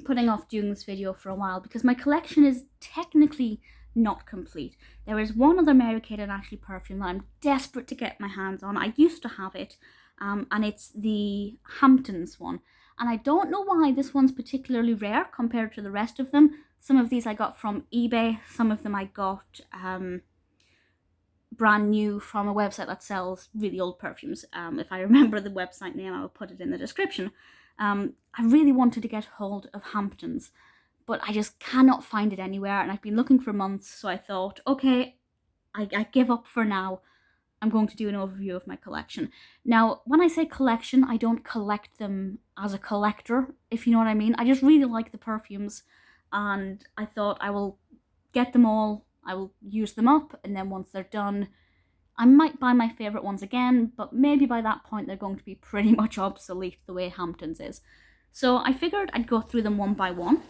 been putting off doing this video for a while because my collection is technically not complete. There is one other Mary-Kate and Ashley perfume that I'm desperate to get my hands on. I used to have it, and it's the Hamptons one. And I don't know why this one's particularly rare compared to the rest of them. Some of these I got from eBay, some of them I got brand new from a website that sells really old perfumes. If I remember the website name, I will put it in the description. I really wanted to get hold of Hamptons, but I just cannot find it anywhere, and I've been looking for months, so I thought, okay, I give up for now. I'm going to do an overview of my collection. Now, when I say collection, I don't collect them as a collector, if you know what I mean. I just really like the perfumes, and I thought I will get them all, I will use them up, and then once they're done, I might buy my favourite ones again, but maybe by that point they're going to be pretty much obsolete the way Hamptons is. So I figured I'd go through them one by one.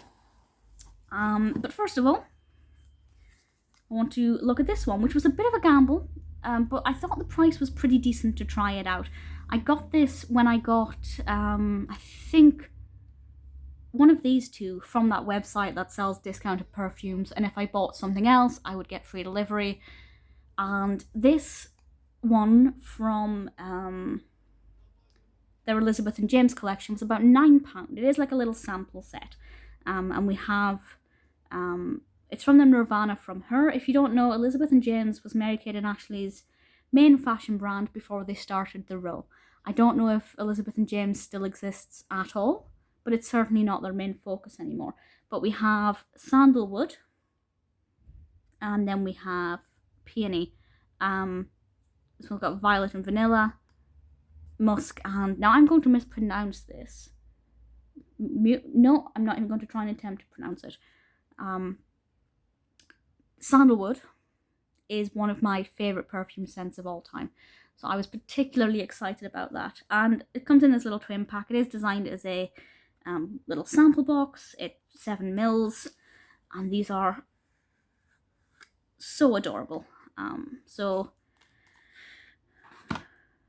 But first of all, I want to look at this one, which was a bit of a gamble, but I thought the price was pretty decent to try it out. I got this when I got, I think, one of these two from that website that sells discounted perfumes, and if I bought something else, I would get free delivery. And this one from their Elizabeth and James collection was about £9. It is like a little sample set. And we have, it's from the Nirvana From Her. If you don't know, Elizabeth and James was Mary-Kate and Ashley's main fashion brand before they started the row. I don't know if Elizabeth and James still exists at all, but it's certainly not their main focus anymore. But we have Sandalwood, and then we have Peony. This one's got Violet and Vanilla, Musk, and now I'm going to mispronounce this. No, I'm not even going to try and attempt to pronounce it. Sandalwood is one of my favourite perfume scents of all time, so I was particularly excited about that. And it comes in this little twin pack. It is designed as a little sample box. It's 7 mils, and these are so adorable. So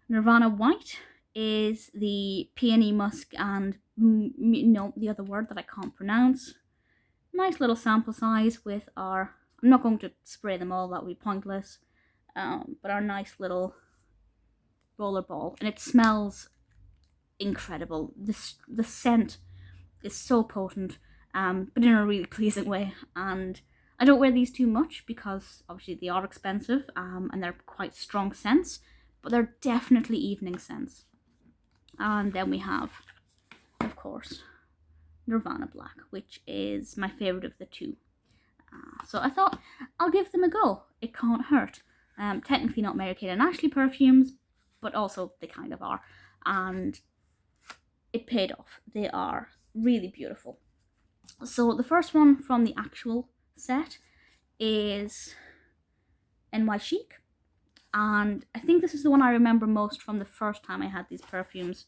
Nirvana White is the peony musk and no, the other word that I can't pronounce. Nice little sample size with our, I'm not going to spray them all, that would be pointless, but our nice little roller ball, and it smells incredible. The scent is so potent, but in a really pleasing way. And I don't wear these too much because obviously they are expensive, and they're quite strong scents, but they're definitely evening scents. And then we have, of course, Nirvana Black, which is my favourite of the two. So I thought I'll give them a go. It can't hurt. Technically not Mary-Kate and Ashley perfumes, but also they kind of are. And it paid off. They are really beautiful. So the first one from the actual set is NY Chic, and I think this is the one I remember most from the first time I had these perfumes.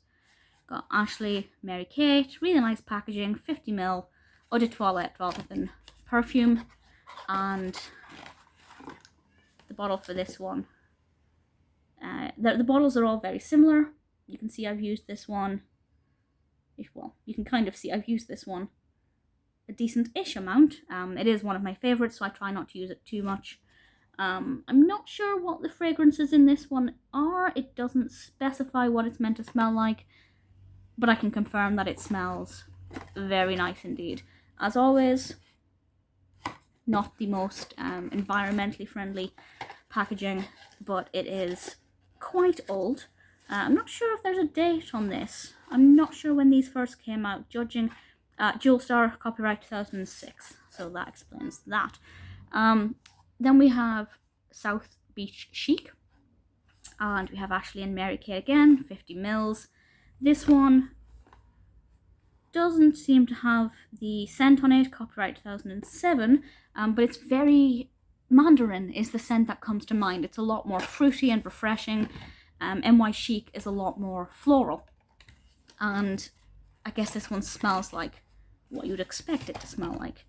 Got Ashley, Mary-Kate, really nice packaging, 50ml eau de toilette rather than perfume, and the bottle for this one. The bottles are all very similar. You can see I've used this one, you can kind of see I've used this one a decent-ish amount. It is one of my favourites, so I try not to use it too much. I'm not sure what the fragrances in this one are. It doesn't specify what it's meant to smell like, but I can confirm that it smells very nice indeed. As always, not the most environmentally friendly packaging, but it is quite old. I'm not sure if there's a date on this. I'm not sure when these first came out, judging Jewel Star, copyright 2006, so that explains that. Then we have South Beach Chic, and we have Ashley and Mary-Kate again, 50 mils. This one doesn't seem to have the scent on it, copyright 2007, but it's very Mandarin is the scent that comes to mind. It's a lot more fruity and refreshing. NY Chic is a lot more floral, and I guess this one smells like what you'd expect it to smell like.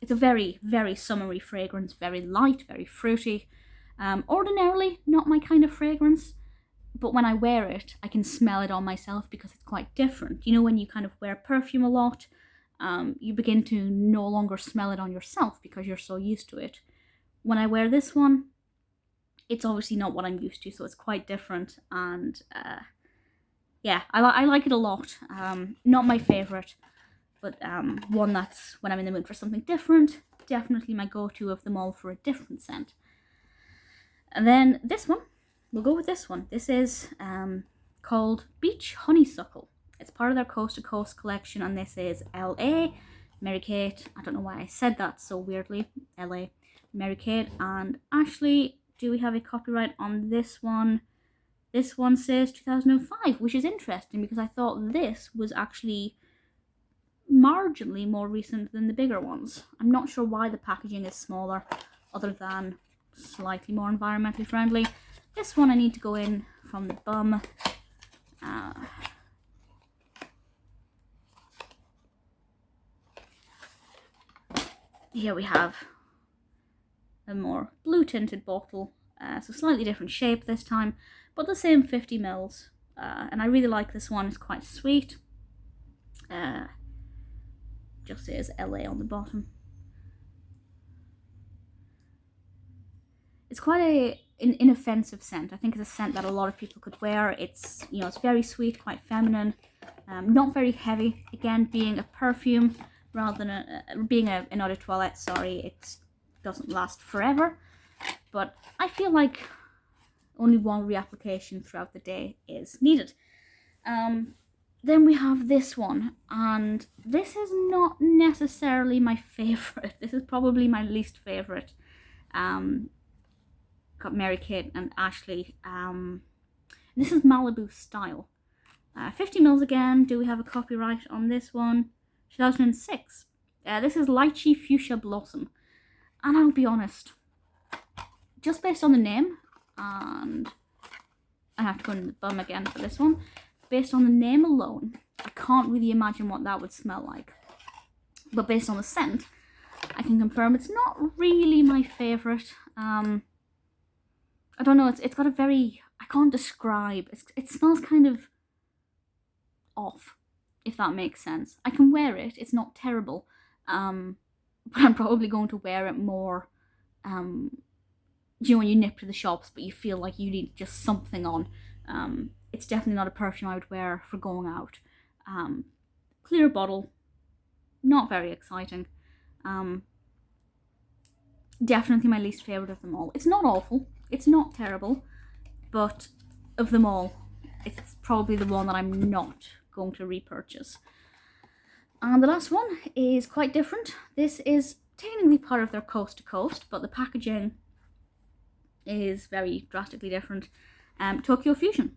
It's a very, very summery fragrance, very light, very fruity. Ordinarily not my kind of fragrance, but when I wear it, I can smell it on myself because it's quite different. You know, when you kind of wear perfume a lot, you begin to no longer smell it on yourself because you're so used to it. When I wear this one, it's obviously not what I'm used to, so it's quite different, and yeah, I like it a lot. Not my favourite, but one that's, when I'm in the mood for something different, definitely my go-to of them all for a different scent. And then this one, we'll go with this one. This is called Beach Honeysuckle. It's part of their Coast to Coast collection, and this is LA, Mary Kate. I don't know why I said that so weirdly. LA, Mary Kate, and Ashley. Do we have a copyright on this one? This one says 2005, which is interesting because I thought this was actually marginally more recent than the bigger ones. I'm not sure why the packaging is smaller, other than slightly more environmentally friendly. This one I need to go in from the bum. Here we have a more blue tinted bottle, so slightly different shape this time, but the same 50 mils. And I really like this one. It's quite sweet. Just says LA on the bottom. It's quite an inoffensive scent. I think it's a scent that a lot of people could wear. It's, you know, it's very sweet, quite feminine, not very heavy. Again, being a perfume rather than being an eau de toilette, sorry, it doesn't last forever. But I feel like only one reapplication throughout the day is needed. Then we have this one, and this is not necessarily my favorite. This is probably my least favorite. Got Mary Kate and Ashley. This is Malibu Style. 50 mils again. Do we have a copyright on this one? 2006. This is Lychee Fuchsia Blossom. And I'll be honest, just based on the name, and I have to go in the bum again for this one. Based on the name alone, I can't really imagine what that would smell like. But based on the scent, I can confirm it's not really my favourite. I don't know, it's got a very, I can't describe, it smells kind of off, if that makes sense. I can wear it, it's not terrible, but I'm probably going to wear it more, you know, when you nip to the shops but you feel like you need just something on. It's definitely not a perfume I would wear for going out. Clear bottle, not very exciting. Definitely my least favourite of them all. It's not awful, it's not terrible, but of them all, it's probably the one that I'm not going to repurchase. And the last one is quite different. This is technically part of their Coast to Coast, but the packaging is very drastically different. Tokyo Fusion.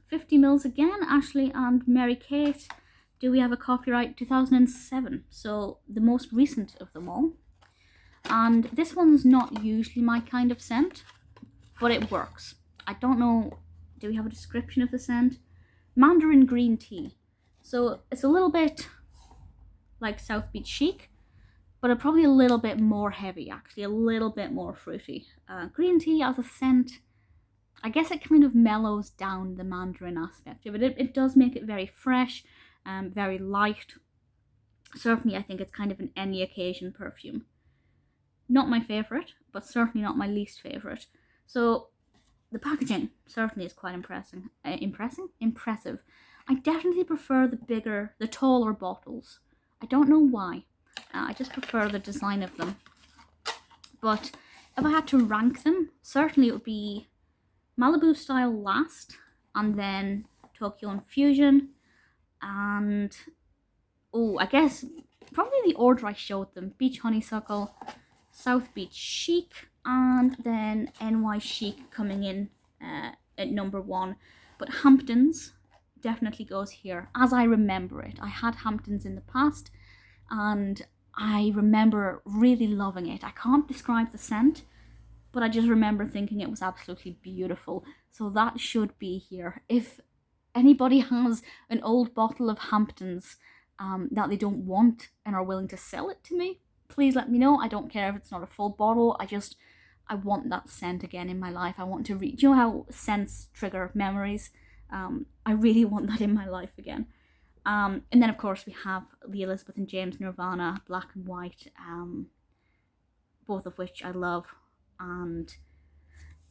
50 mils again, Ashley and Mary Kate. Do we have a copyright? 2007, so the most recent of them all. And this one's not usually my kind of scent, but it works. I don't know, do we have a description of the scent? Mandarin Green Tea. So it's a little bit like South Beach Chic, but probably a little bit more heavy, actually, a little bit more fruity. Green tea as a scent, I guess it kind of mellows down the mandarin aspect of it. It does make it very fresh, very light. Certainly, I think it's kind of an any occasion perfume. Not my favourite, but certainly not my least favourite. So the packaging certainly is quite impressive. I definitely prefer the taller bottles. I don't know why. I just prefer the design of them. But if I had to rank them, certainly it would be Malibu Style last, and then Tokyo Infusion, and I guess probably the order I showed them: Beach Honeysuckle, South Beach Chic, and then NY Chic coming in at number 1. But Hamptons definitely goes here, as I remember it. I had Hamptons in the past, and I remember really loving it. I can't describe the scent, but I just remember thinking it was absolutely beautiful. So that should be here. If anybody has an old bottle of Hamptons that they don't want and are willing to sell it to me, please let me know. I don't care if it's not a full bottle. I want that scent again in my life. I want to do you know how scents trigger memories? I really want that in my life again. And then of course we have the Elizabeth and James Nirvana Black and White, both of which I love, and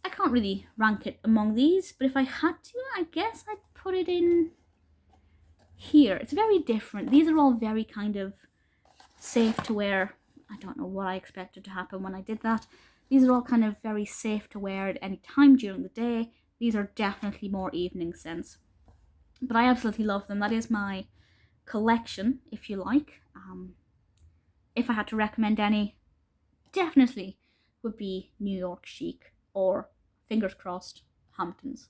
I can't really rank it among these, but if I had to, I guess I'd put it in here. It's very different. These are all very kind of safe to wear. I don't know what I expected to happen when I did that. These are all kind of very safe to wear at any time during the day. These are definitely more evening scents. But I absolutely love them. That is my collection, if you like. If I had to recommend any, definitely would be New York Chic or, fingers crossed, Hamptons.